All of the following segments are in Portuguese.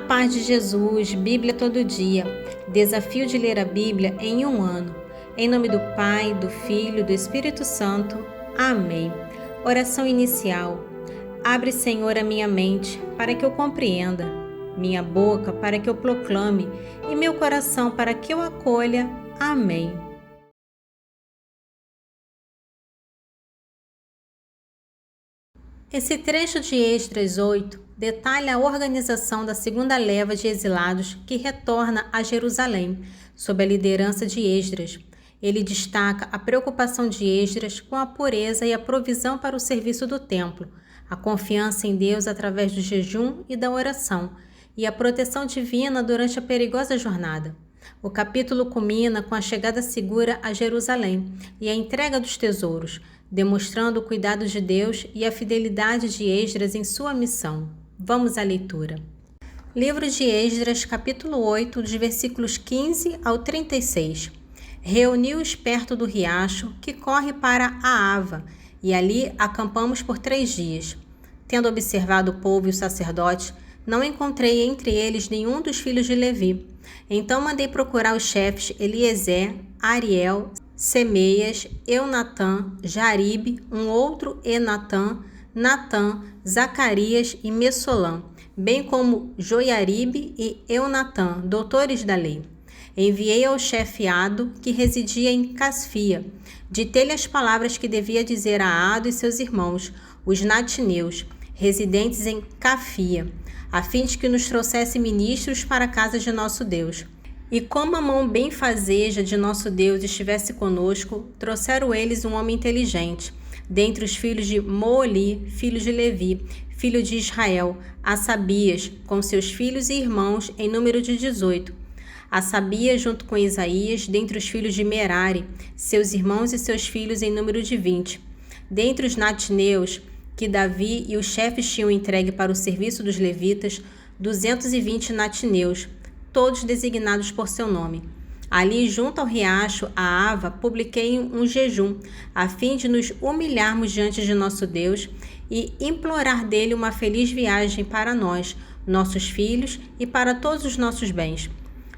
paz de Jesus, Bíblia todo dia. Desafio de ler a Bíblia em um ano. Em nome do Pai, do Filho e do Espírito Santo. Amém. Oração inicial. Abre, Senhor, a minha mente para que eu compreenda, minha boca para que eu proclame e meu coração para que eu acolha. Amém. Esse trecho de Esdras 8 detalha a organização da segunda leva de exilados que retorna a Jerusalém, sob a liderança de Esdras. Ele destaca a preocupação de Esdras com a pureza e a provisão para o serviço do templo, a confiança em Deus através do jejum e da oração, e a proteção divina durante a perigosa jornada. O capítulo culmina com a chegada segura a Jerusalém e a entrega dos tesouros, demonstrando o cuidado de Deus e a fidelidade de Esdras em sua missão. Vamos à leitura. Livro de Esdras, capítulo 8, dos versículos 15 ao 36. Reuniu-os perto do riacho, que corre para a Ava, e ali acampamos por 3 dias. Tendo observado o povo e os sacerdotes, não encontrei entre eles nenhum dos filhos de Levi. Então mandei procurar os chefes Eliezer, Ariel, Semeias, Eunatã, Jaribe, um outro Enatã, Natã, Zacarias e Messolã, bem como Joiaribe e Eunatã, doutores da lei. Enviei ao chefe Ado, que residia em Casfia. Ditei-lhe as palavras que devia dizer a Ado e seus irmãos, os natineus, residentes em Cafia, a fim de que nos trouxesse ministros para a casa de nosso Deus. E como a mão benfazeja de nosso Deus estivesse conosco, trouxeram eles um homem inteligente, dentre os filhos de Mooli, filho de Levi, filho de Israel, Assabias, com seus filhos e irmãos, em número de 18. Assabias junto com Isaías, dentre os filhos de Merari, seus irmãos e seus filhos, em número de 20. Dentre os natineus, que Davi e os chefes tinham entregue para o serviço dos levitas, 220 natineus, todos designados por seu nome. Ali, junto ao riacho, a Ava, publiquei um jejum, a fim de nos humilharmos diante de nosso Deus e implorar dele uma feliz viagem para nós, nossos filhos e para todos os nossos bens.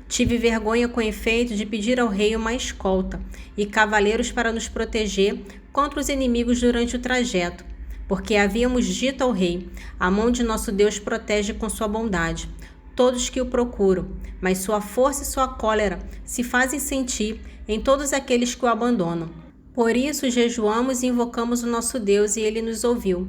Tive vergonha com efeito de pedir ao rei uma escolta e cavaleiros para nos proteger contra os inimigos durante o trajeto, porque havíamos dito ao rei: a mão de nosso Deus protege com sua bondade todos que o procuram, mas sua força e sua cólera se fazem sentir em todos aqueles que o abandonam. Por isso jejuamos e invocamos o nosso Deus, e ele nos ouviu.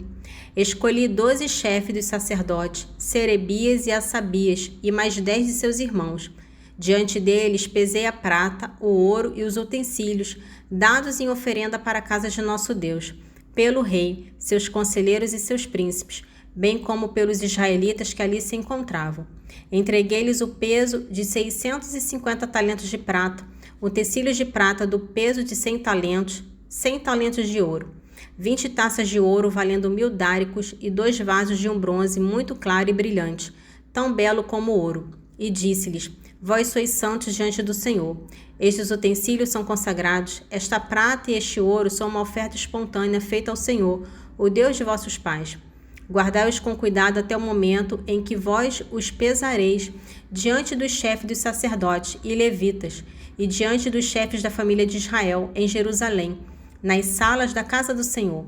Escolhi 12 chefes dos sacerdotes, Serebias e Assabias, e mais 10 de seus irmãos. Diante deles pesei a prata, o ouro e os utensílios, dados em oferenda para a casa de nosso Deus, pelo rei, seus conselheiros e seus príncipes, bem como pelos israelitas que ali se encontravam. Entreguei-lhes o peso de 650 talentos de prata, utensílios de prata do peso de 100 talentos de ouro, 20 taças de ouro valendo 1000 dáricos e 2 vasos de um bronze muito claro e brilhante, tão belo como ouro. E disse-lhes: vós sois santos diante do Senhor. Estes utensílios são consagrados, esta prata e este ouro são uma oferta espontânea feita ao Senhor, o Deus de vossos pais. Guardai-os com cuidado até o momento em que vós os pesareis diante dos chefes dos sacerdotes e levitas e diante dos chefes da família de Israel em Jerusalém, nas salas da casa do Senhor.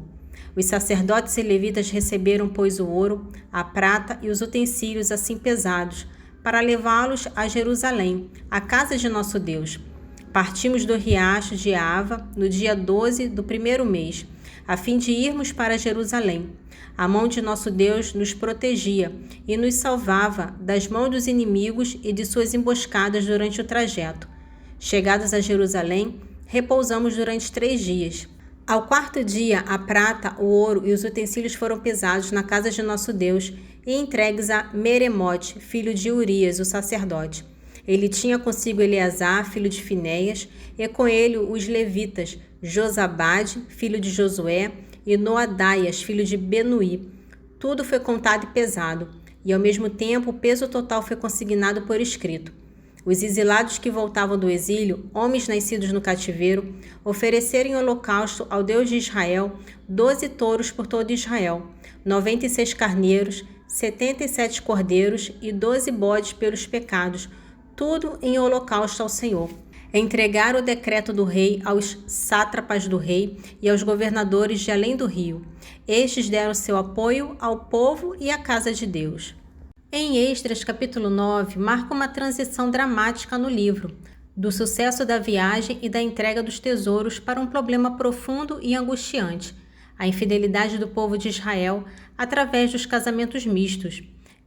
Os sacerdotes e levitas receberam, pois, o ouro, a prata e os utensílios assim pesados, para levá-los a Jerusalém, a casa de nosso Deus. Partimos do riacho de Ava no dia 12 do 1º mês, a fim de irmos para Jerusalém. A mão de nosso Deus nos protegia e nos salvava das mãos dos inimigos e de suas emboscadas durante o trajeto. Chegados a Jerusalém, repousamos durante 3 dias. Ao 4º dia, a prata, o ouro e os utensílios foram pesados na casa de nosso Deus e entregues a Meremote, filho de Urias, o sacerdote. Ele tinha consigo Eleazar, filho de Finéias, e com ele os levitas, Josabade, filho de Josué, e Noadaias, filho de Benuí. Tudo foi contado e pesado, e ao mesmo tempo o peso total foi consignado por escrito. Os exilados que voltavam do exílio, homens nascidos no cativeiro, ofereceram em holocausto ao Deus de Israel 12 touros por todo Israel, 96 carneiros, 77 cordeiros e 12 bodes pelos pecados, tudo em holocausto ao Senhor. Entregaram o decreto do rei aos sátrapas do rei e aos governadores de além do rio. Estes deram seu apoio ao povo e à casa de Deus. Em Esdras, capítulo 9, marca uma transição dramática no livro, do sucesso da viagem e da entrega dos tesouros para um problema profundo e angustiante, a infidelidade do povo de Israel através dos casamentos mistos.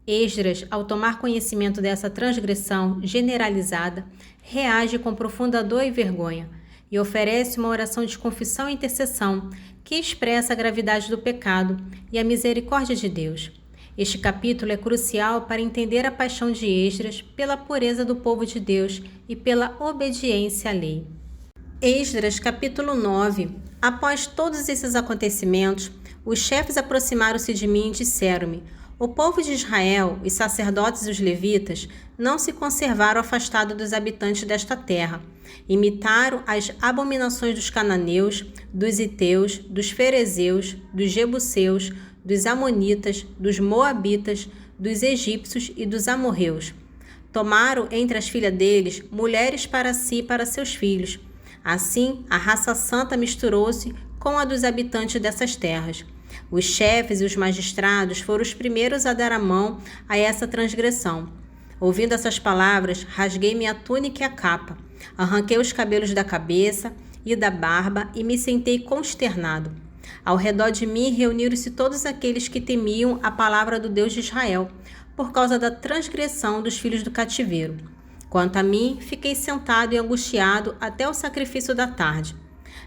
Esdras, ao tomar conhecimento dessa transgressão generalizada, reage com profunda dor e vergonha e oferece uma oração de confissão e intercessão que expressa a gravidade do pecado e a misericórdia de Deus. Este capítulo é crucial para entender a paixão de Esdras pela pureza do povo de Deus e pela obediência à lei. Esdras, capítulo 9. Após todos esses acontecimentos, os chefes aproximaram-se de mim e disseram-me: o povo de Israel, os sacerdotes e os levitas, não se conservaram afastados dos habitantes desta terra. Imitaram as abominações dos cananeus, dos heteus, dos ferezeus, dos jebuseus, dos amonitas, dos moabitas, dos egípcios e dos amorreus. Tomaram entre as filhas deles mulheres para si e para seus filhos. Assim, a raça santa misturou-se com a dos habitantes dessas terras. Os chefes e os magistrados foram os primeiros a dar a mão a essa transgressão. Ouvindo essas palavras, rasguei minha túnica e a capa, arranquei os cabelos da cabeça e da barba e me sentei consternado. Ao redor de mim reuniram-se todos aqueles que temiam a palavra do Deus de Israel, por causa da transgressão dos filhos do cativeiro. Quanto a mim, fiquei sentado e angustiado até o sacrifício da tarde.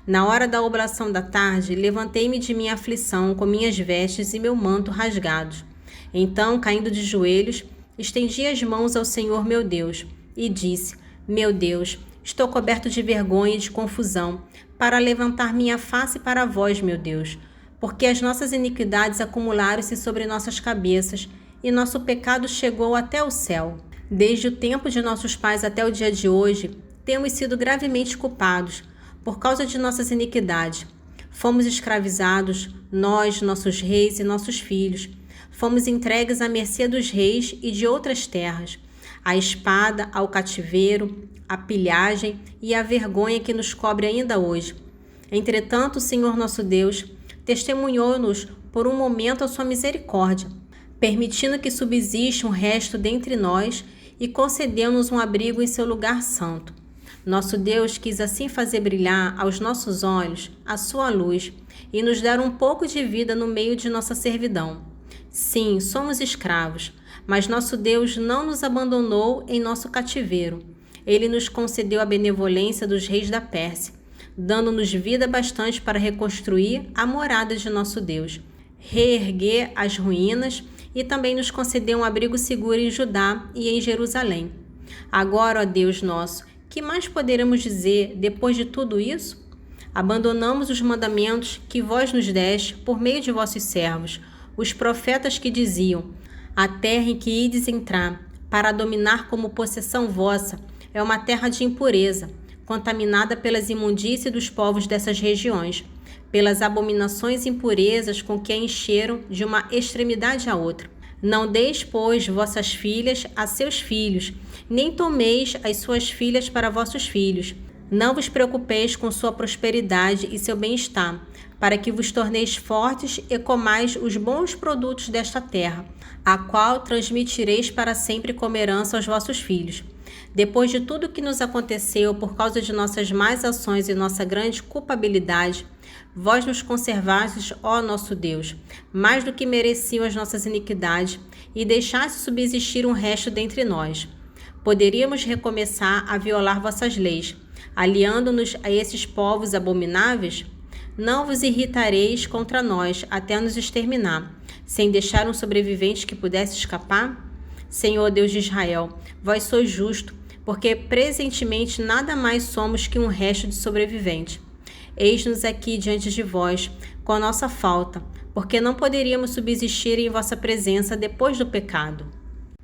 Na hora da oblação da tarde, levantei-me de minha aflição com minhas vestes e meu manto rasgados. Então, caindo de joelhos, estendi as mãos ao Senhor meu Deus e disse: meu Deus, estou coberto de vergonha e de confusão para levantar minha face para vós, meu Deus, porque as nossas iniquidades acumularam-se sobre nossas cabeças e nosso pecado chegou até o céu. Desde o tempo de nossos pais até o dia de hoje, temos sido gravemente culpados por causa de nossas iniquidades. Fomos escravizados, nós, nossos reis e nossos filhos. Fomos entregues à mercê dos reis e de outras terras, à espada, ao cativeiro, à pilhagem e à vergonha que nos cobre ainda hoje. Entretanto, o Senhor nosso Deus testemunhou-nos por um momento a sua misericórdia, permitindo que subsista um resto dentre nós e concedeu-nos um abrigo em seu lugar santo. Nosso Deus quis assim fazer brilhar aos nossos olhos a sua luz e nos dar um pouco de vida no meio de nossa servidão. Sim, somos escravos, mas nosso Deus não nos abandonou em nosso cativeiro. Ele nos concedeu a benevolência dos reis da Pérsia, dando-nos vida bastante para reconstruir a morada de nosso Deus, reerguer as ruínas e também nos concedeu um abrigo seguro em Judá e em Jerusalém. Agora, ó Deus nosso, que mais poderemos dizer depois de tudo isso? Abandonamos os mandamentos que vós nos deste por meio de vossos servos, os profetas que diziam: a terra em que ides entrar, para dominar como possessão vossa, é uma terra de impureza, contaminada pelas imundícias dos povos dessas regiões, pelas abominações e impurezas com que a encheram de uma extremidade à outra. Não deis, pois, vossas filhas a seus filhos, nem tomeis as suas filhas para vossos filhos. Não vos preocupeis com sua prosperidade e seu bem-estar, para que vos torneis fortes e comais os bons produtos desta terra, a qual transmitireis para sempre como herança aos vossos filhos. Depois de tudo que nos aconteceu por causa de nossas más ações e nossa grande culpabilidade, vós nos conservastes, ó nosso Deus, mais do que mereciam as nossas iniquidades, e deixaste subsistir um resto dentre nós. Poderíamos recomeçar a violar vossas leis, aliando-nos a esses povos abomináveis? Não vos irritareis contra nós até nos exterminar, sem deixar um sobrevivente que pudesse escapar? Senhor Deus de Israel, vós sois justo, porque presentemente nada mais somos que um resto de sobrevivente. Eis-nos aqui diante de vós, com a nossa falta, porque não poderíamos subsistir em vossa presença depois do pecado.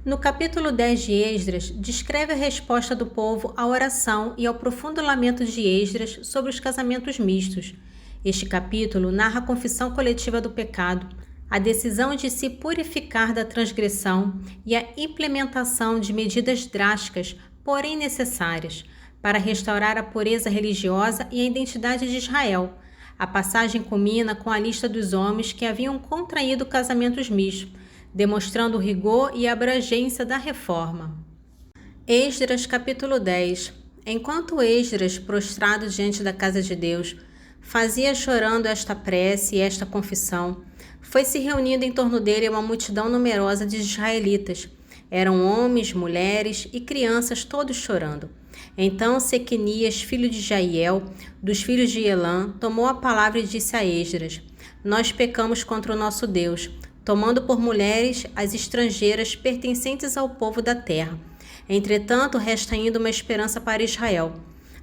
No capítulo 10 de Esdras, descreve a resposta do povo à oração e ao profundo lamento de Esdras sobre os casamentos mistos. Este capítulo narra a confissão coletiva do pecado, A decisão de se purificar da transgressão e a implementação de medidas drásticas, porém necessárias, para restaurar a pureza religiosa e a identidade de Israel. A passagem culmina com a lista dos homens que haviam contraído casamentos mistos, demonstrando o rigor e a abrangência da reforma. Esdras capítulo 10. Enquanto Esdras, prostrado diante da casa de Deus, fazia chorando esta prece e esta confissão, foi se reunindo em torno dele uma multidão numerosa de israelitas. Eram homens, mulheres e crianças, todos chorando. Então Sequenias, filho de Jaiel, dos filhos de Elã, tomou a palavra e disse a Esdras: Nós pecamos contra o nosso Deus, tomando por mulheres as estrangeiras pertencentes ao povo da terra. Entretanto, resta ainda uma esperança para Israel.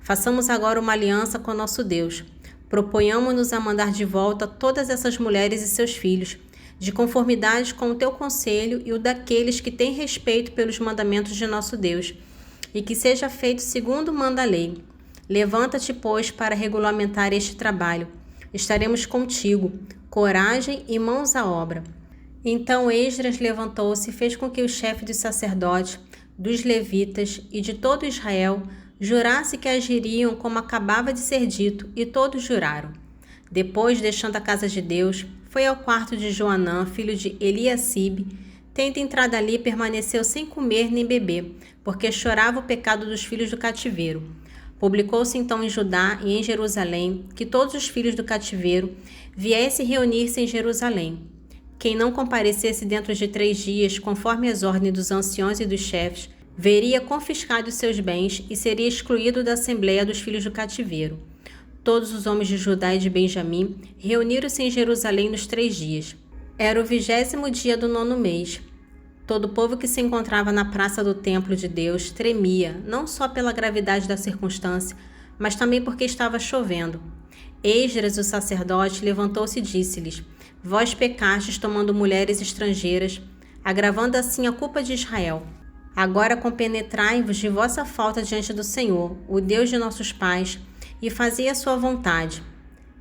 Façamos agora uma aliança com nosso Deus. Proponhamo-nos a mandar de volta todas essas mulheres e seus filhos, de conformidade com o teu conselho e o daqueles que têm respeito pelos mandamentos de nosso Deus, e que seja feito segundo manda a lei. Levanta-te, pois, para regulamentar este trabalho. Estaremos contigo, coragem e mãos à obra. Então Esdras levantou-se e fez com que o chefe dos sacerdotes, dos levitas e de todo Israel jurasse que agiriam como acabava de ser dito, e todos juraram. Depois, deixando a casa de Deus, foi ao quarto de Joanã, filho de Eliacibe. Tendo entrado ali, permaneceu sem comer nem beber, porque chorava o pecado dos filhos do cativeiro. Publicou-se então em Judá e em Jerusalém que todos os filhos do cativeiro viessem reunir-se em Jerusalém. Quem não comparecesse dentro de 3 dias, conforme as ordens dos anciões e dos chefes, veria confiscados seus bens e seria excluído da assembleia dos filhos do cativeiro. Todos os homens de Judá e de Benjamim reuniram-se em Jerusalém nos 3 dias. Era o 20º dia do 9º mês. Todo o povo que se encontrava na praça do templo de Deus tremia, não só pela gravidade da circunstância, mas também porque estava chovendo. Esdras, o sacerdote, levantou-se e disse-lhes: Vós pecastes tomando mulheres estrangeiras, agravando assim a culpa de Israel. Agora compenetrai-vos de vossa falta diante do Senhor, o Deus de nossos pais, e fazei a sua vontade.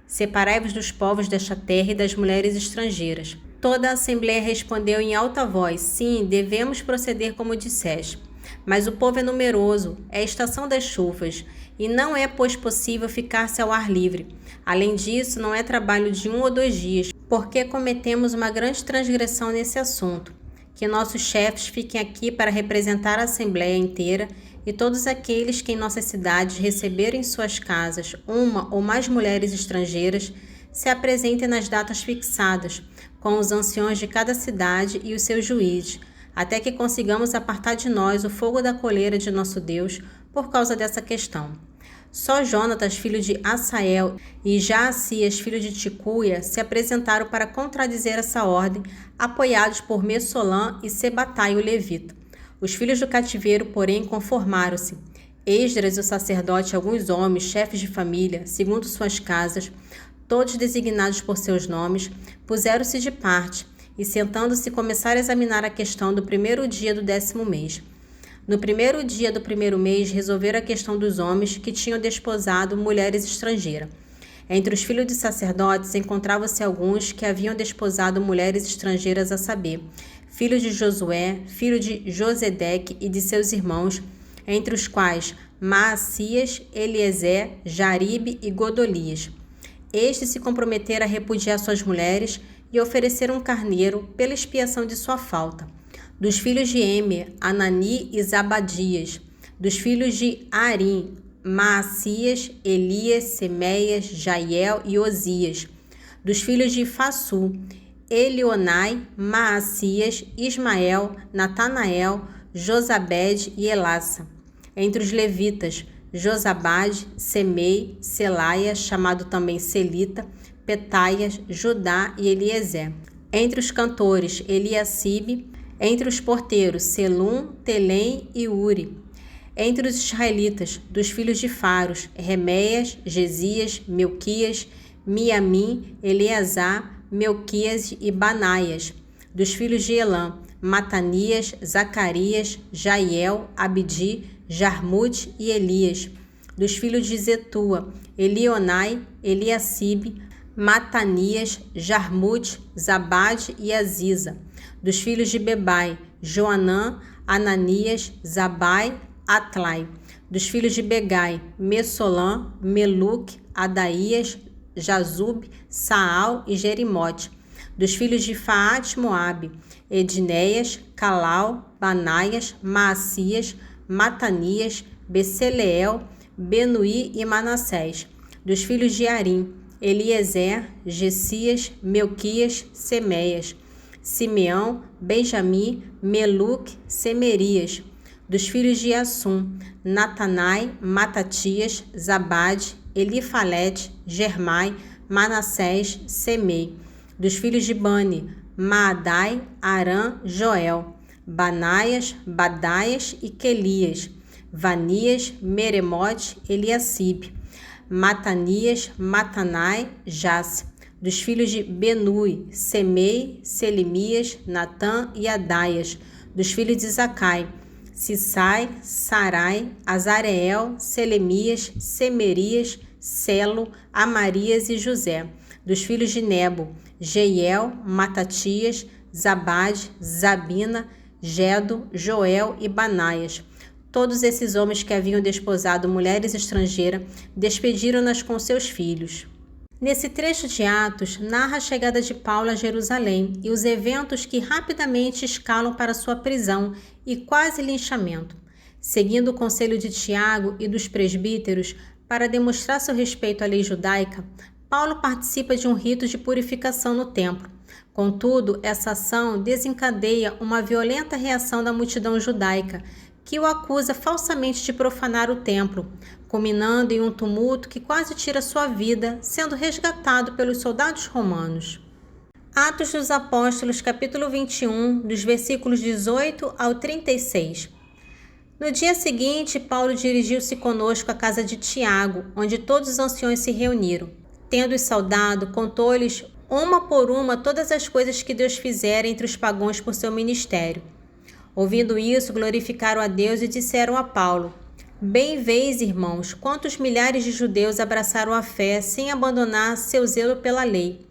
Separai-vos dos povos desta terra e das mulheres estrangeiras. Toda a assembleia respondeu em alta voz: Sim, devemos proceder como disseste. Mas o povo é numeroso, é a estação das chuvas, e não é, pois, possível ficar-se ao ar livre. Além disso, não é trabalho de 1 ou 2 dias, porque cometemos uma grande transgressão nesse assunto. Que nossos chefes fiquem aqui para representar a assembleia inteira, e todos aqueles que em nossas cidades receberem em suas casas uma ou mais mulheres estrangeiras se apresentem nas datas fixadas, com os anciões de cada cidade e os seus juízes, até que consigamos apartar de nós o fogo da coleira de nosso Deus por causa dessa questão. Só Jonatas, filho de Assael, e Jaasias, filho de Ticuia, se apresentaram para contradizer essa ordem, apoiados por Messolã e Sebatai, o levita. Os filhos do cativeiro, porém, conformaram-se. Esdras, o sacerdote, e alguns homens, chefes de família, segundo suas casas, todos designados por seus nomes, puseram-se de parte e, sentando-se, começaram a examinar a questão do 1º dia do 10º mês. No 1º dia do 1º mês, resolveram a questão dos homens que tinham desposado mulheres estrangeiras. Entre os filhos de sacerdotes encontravam-se alguns que haviam desposado mulheres estrangeiras, a saber, filho de Josué, filho de Josedeque e de seus irmãos, entre os quais Maacias, Eliezer, Jaribe e Godolias. Estes se comprometeram a repudiar suas mulheres e ofereceram um carneiro pela expiação de sua falta. Dos filhos de Emer, Anani e Zabadias. Dos filhos de Arim, Maacias, Elias, Semeias, Jaiel e Osias. Dos filhos de Fassu, Elionai, Maacias, Ismael, Natanael, Josabede e Elassa. Entre os levitas, Josabade, Semei, Selaia, chamado também Selita, Petaias, Judá e Eliezer. Entre os cantores, Eliacibe. Entre os porteiros, Selum, Telém e Uri. Entre os israelitas, dos filhos de Faros, Remeias, Gesias, Melquias, Miamim, Eleazar, Melquias e Banaias. Dos filhos de Elã, Matanias, Zacarias, Jaiel, Abdi, Jarmute e Elias. Dos filhos de Zetua, Elionai, Eliacibe, Matanias, Jarmute, Zabade e Aziza. Dos filhos de Bebai, Joanã, Ananias, Zabai, Atlai. Dos filhos de Begai, Messolã, Meluque, Adaías, Jazub, Saal e Jerimote. Dos filhos de Faate Moabe, Edneias, Calau, Banaias, Maacias, Matanias, Beceleel, Benuí e Manassés. Dos filhos de Arim, Eliezer, Gessias, Melquias, Semeias, Simeão, Benjamim, Meluque, Semerias. Dos filhos de Assum, Natanai, Matatias, Zabade, Elifalete, Germai, Manassés, Semei. Dos filhos de Bani, Maadai, Arã, Joel, Banaias, Badaias e Quelias, Vanias, Meremote, Eliacibe, Matanias, Matanai, Jace. Dos filhos de Benui, Semei, Selemias, Natã e Adaias. Dos filhos de Zacai, Sisai, Sarai, Azareel, Selemias, Semerias, Selo, Amarias e José. Dos filhos de Nebo, Jeiel, Matatias, Zabade, Zabina, Gedo, Joel e Banaias. Todos esses homens que haviam desposado mulheres estrangeiras, despediram-nas com seus filhos. Nesse trecho de Atos, narra a chegada de Paulo a Jerusalém e os eventos que rapidamente escalam para sua prisão e quase linchamento. Seguindo o conselho de Tiago e dos presbíteros para demonstrar seu respeito à lei judaica, Paulo participa de um rito de purificação no templo. Contudo, essa ação desencadeia uma violenta reação da multidão judaica, que o acusa falsamente de profanar o templo, culminando em um tumulto que quase tira sua vida, sendo resgatado pelos soldados romanos. Atos dos Apóstolos, capítulo 21, dos versículos 18 ao 36. No dia seguinte, Paulo dirigiu-se conosco à casa de Tiago, onde todos os anciões se reuniram. Tendo-os saudado, contou-lhes uma por uma todas as coisas que Deus fizera entre os pagãos por seu ministério. Ouvindo isso, glorificaram a Deus e disseram a Paulo: Bem vês, irmãos, quantos milhares de judeus abraçaram a fé sem abandonar seu zelo pela lei.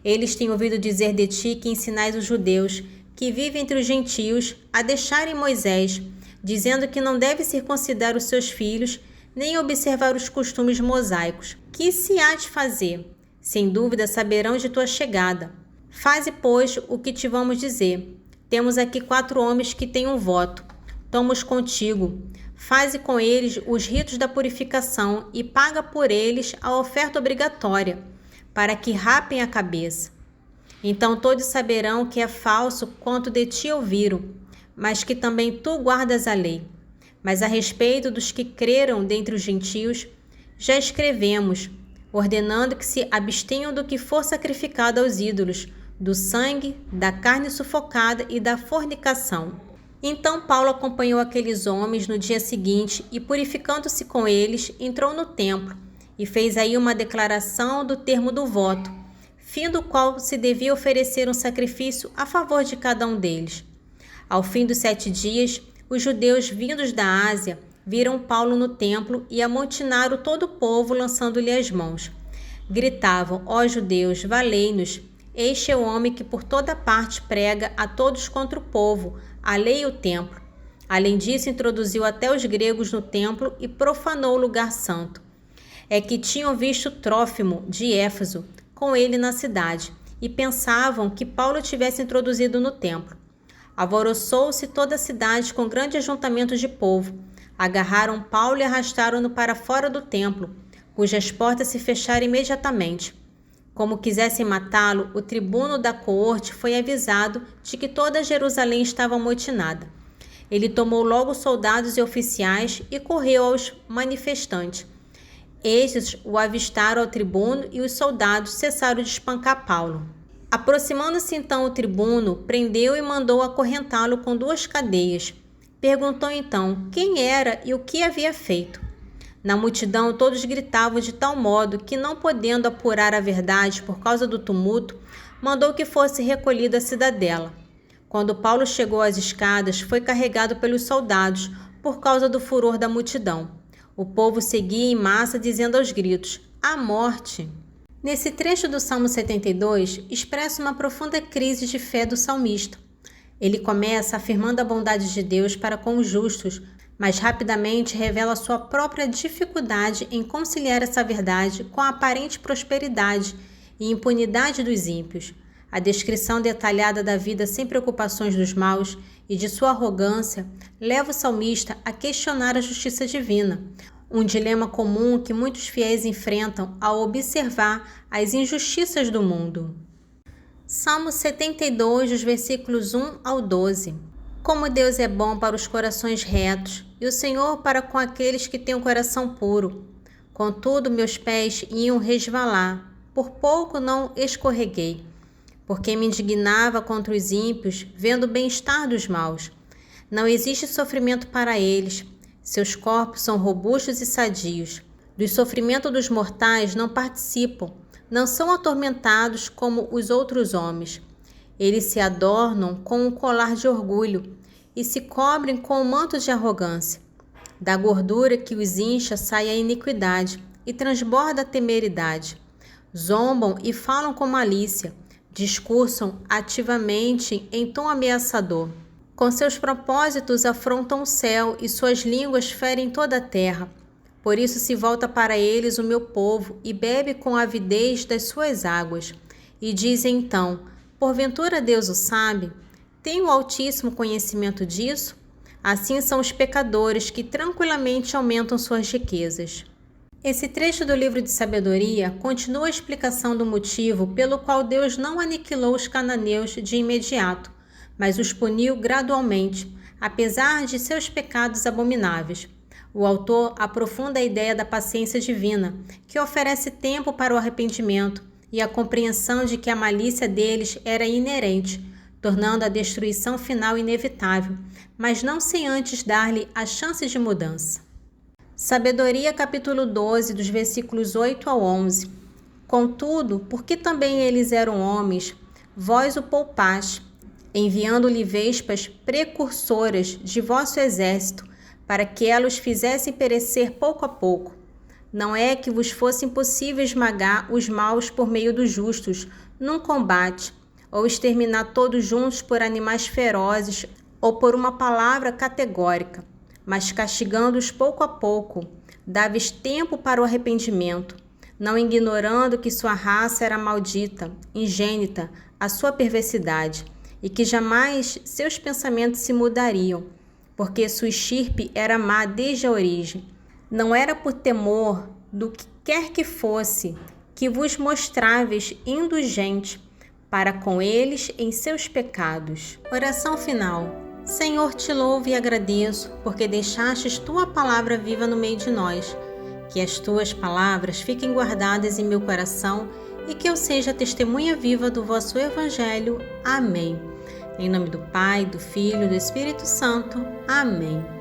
Eles têm ouvido dizer de ti que ensinais os judeus, que vivem entre os gentios, a deixarem Moisés, dizendo que não deve circuncidar os seus filhos, nem observar os costumes mosaicos. Que se há de fazer? Sem dúvida saberão de tua chegada. Faze, pois, o que te vamos dizer. Temos aqui 4 homens que têm um voto. Toma-os contigo. Faze com eles os ritos da purificação e paga por eles a oferta obrigatória, para que rapem a cabeça. Então todos saberão que é falso quanto de ti ouviram, mas que também tu guardas a lei. Mas a respeito dos que creram dentre os gentios, já escrevemos, ordenando que se abstenham do que for sacrificado aos ídolos, do sangue, da carne sufocada e da fornicação. Então Paulo acompanhou aqueles homens no dia seguinte e, purificando-se com eles, entrou no templo e fez aí uma declaração do termo do voto, fim do qual se devia oferecer um sacrifício a favor de cada um deles. Ao fim dos 7 dias, os judeus vindos da Ásia viram Paulo no templo e amotinaram todo o povo, lançando-lhe as mãos. Gritavam: Ó judeus, valei-nos! Este é o homem que por toda parte prega a todos contra o povo, a lei e o templo. Além disso, introduziu até os gregos no templo e profanou o lugar santo. É que tinham visto Trófimo, de Éfeso, com ele na cidade, e pensavam que Paulo tivesse introduzido no templo. Alvoroçou-se toda a cidade com grande ajuntamento de povo. Agarraram Paulo e arrastaram-no para fora do templo, cujas portas se fecharam imediatamente. Como quisessem matá-lo, o tribuno da coorte foi avisado de que toda Jerusalém estava amotinada. Ele tomou logo soldados e oficiais e correu aos manifestantes. Estes o avistaram ao tribuno e os soldados cessaram de espancar Paulo. Aproximando-se então o tribuno, prendeu e mandou acorrentá-lo com 2 cadeias. Perguntou então quem era e o que havia feito. Na multidão todos gritavam de tal modo que, não podendo apurar a verdade por causa do tumulto, mandou que fosse recolhido à cidadela. Quando Paulo chegou às escadas, foi carregado pelos soldados por causa do furor da multidão. O povo seguia em massa dizendo aos gritos: "À morte!" Nesse trecho do Salmo 72, expressa uma profunda crise de fé do salmista. Ele começa afirmando a bondade de Deus para com os justos, mas rapidamente revela sua própria dificuldade em conciliar essa verdade com a aparente prosperidade e impunidade dos ímpios. A descrição detalhada da vida sem preocupações dos maus e de sua arrogância leva o salmista a questionar a justiça divina, um dilema comum que muitos fiéis enfrentam ao observar as injustiças do mundo. Salmo 72, dos versículos 1 ao 12. Como Deus é bom para os corações retos, e o Senhor para com aqueles que têm o coração puro. Contudo, meus pés iam resvalar, por pouco não escorreguei, porque me indignava contra os ímpios, vendo o bem-estar dos maus. Não existe sofrimento para eles, seus corpos são robustos e sadios. Do sofrimento dos mortais não participam, não são atormentados como os outros homens. Eles se adornam com um colar de orgulho e se cobrem com um manto de arrogância. Da gordura que os incha sai a iniquidade e transborda a temeridade. Zombam e falam com malícia, discursam ativamente em tom ameaçador. Com seus propósitos afrontam o céu e suas línguas ferem toda a terra. Por isso se volta para eles o meu povo e bebe com avidez das suas águas. E dizem então, porventura Deus o sabe? Tem o Altíssimo conhecimento disso? Assim são os pecadores que tranquilamente aumentam suas riquezas. Esse trecho do livro de sabedoria continua a explicação do motivo pelo qual Deus não aniquilou os cananeus de imediato, mas os puniu gradualmente, apesar de seus pecados abomináveis. O autor aprofunda a ideia da paciência divina, que oferece tempo para o arrependimento e a compreensão de que a malícia deles era inerente, tornando a destruição final inevitável, mas não sem antes dar-lhe a chance de mudança. Sabedoria, capítulo 12, dos versículos 8 ao 11. Contudo, porque também eles eram homens, vós o poupaste, enviando-lhe vespas precursoras de vosso exército, para que elas fizessem perecer pouco a pouco. Não é que vos fosse impossível esmagar os maus por meio dos justos, num combate, ou exterminar todos juntos por animais ferozes, ou por uma palavra categórica, mas castigando-os pouco a pouco, dáveis tempo para o arrependimento, não ignorando que sua raça era maldita, ingênita, a sua perversidade, e que jamais seus pensamentos se mudariam, porque sua estirpe era má desde a origem. Não era por temor do que quer que fosse que vos mostráveis indulgente para com eles em seus pecados. Oração final. Senhor, te louvo e agradeço, porque deixastes tua palavra viva no meio de nós. Que as tuas palavras fiquem guardadas em meu coração e que eu seja testemunha viva do vosso Evangelho. Amém. Em nome do Pai, do Filho e do Espírito Santo. Amém.